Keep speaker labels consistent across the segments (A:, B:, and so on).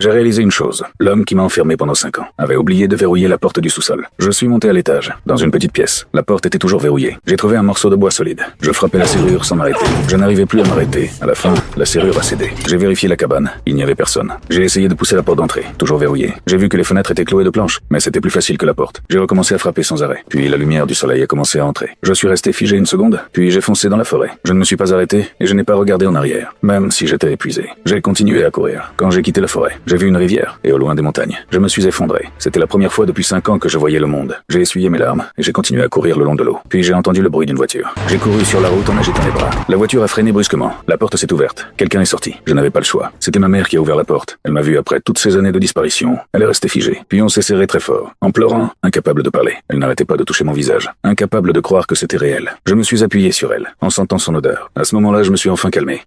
A: j'ai réalisé une chose. L'homme qui m'a enfermé pendant 5 ans avait oublié de verrouiller la porte du sous-sol. Je suis monté à l'étage, dans une petite pièce. La porte était toujours verrouillée. J'ai trouvé un morceau de bois solide. Je frappais la serrure sans m'arrêter. Je n'arrivais plus à m'arrêter. À la fin, la serrure a cédé. J'ai vérifié la cabane. Il n'y avait personne. J'ai essayé de pousser la porte d'entrée, toujours verrouillée. J'ai vu que les fenêtres étaient clouées de planches, mais c'était plus facile que la porte. J'ai recommencé à frapper sans arrêt. Puis la lumière du soleil a commencé à entrer. Je suis resté figé une seconde, puis j'ai foncé dans la forêt. Je ne me suis pas arrêté et je n'ai pas regardé en arrière, même si j'étais épuisé. J'ai continué à courir. Quand j'ai quitté la forêt, j'ai vu une rivière et au loin des montagnes. Je me suis effondré. C'était la première fois depuis 5 ans que je voyais le monde. J'ai essuyé mes larmes et j'ai continué à courir le long de l'eau. Puis j'ai entendu le bruit d'une voiture. J'ai couru sur la route en agitant les bras. La voiture a freiné brusquement. La porte s'est ouverte. Quelqu'un est sorti. Je n'avais pas le choix. C'était ma mère qui a ouvert la porte. Elle m'a vu après toutes ces années de disparition. Elle est restée figée. Puis on s'est serré très fort. En pleurant, incapable de parler. Elle n'arrêtait pas de toucher mon visage. Incapable de croire que c'était réel. Je me suis appuyé sur elle, en sentant son odeur. À ce moment-là, je me suis enfin calmé.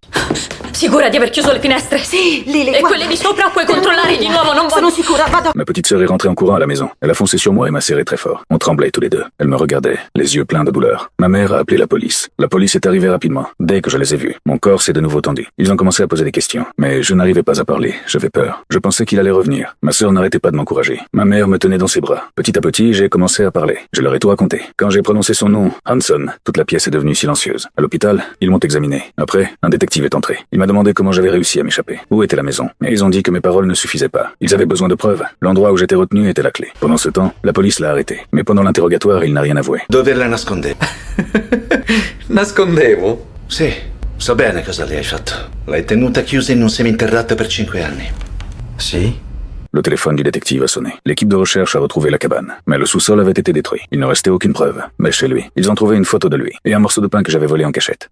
B: Sicura di aver chiuso le finestre?
C: Sì, Lily,
B: E quelle di sopra puoi controllare di nuovo, non
C: sono
B: voglio...
C: sicura, vado.
A: Ma petite sœur est rentrée en courant à la maison. Elle a foncé sur moi et m'a serré très fort. On tremblait tous les deux. Elle me regardait, les yeux pleins de douleur. Ma mère a appelé la police. La police est arrivée rapidement. Dès que je les ai vus, mon corps s'est de nouveau tendu. Ils ont commencé à poser des questions. Mais je n'arrivais pas à parler. J'avais peur. Je pensais qu'il allait revenir. Ma sœur n'arrêtait pas de m'encourager. Ma mère me tenait dans ses bras. Petit à petit, j'ai commencé à parler. Je leur ai tout raconté. Quand j'ai prononcé son nom, Hanson, toute la pièce est devenue silencieuse. À l'hôpital, ils m'ont examiné. Après, un détective est entré. Il m'a demandé comment j'avais réussi à m'échapper. Où était la maison? Mais ils ont dit que mes paroles ne suffisaient pas. Ils avaient besoin de preuves. L'endroit où j'étais retenu était la clé. Pendant ce temps, la police l'a arrêté. Mais pendant l'interrogatoire, il n'a rien avoué.
D: Dove la nascondevo?
E: Nascondevo?
D: Sì, so bene cosa le hai fatto. L'hai tenuta chiusa in un seminterrato per 5 anni.
E: Sì?
A: Le téléphone du détective a sonné. L'équipe de recherche a retrouvé la cabane. Mais le sous-sol avait été détruit. Il ne restait aucune preuve. Mais chez lui, ils ont trouvé une photo de lui et un morceau de pain que j'avais volé en cachette.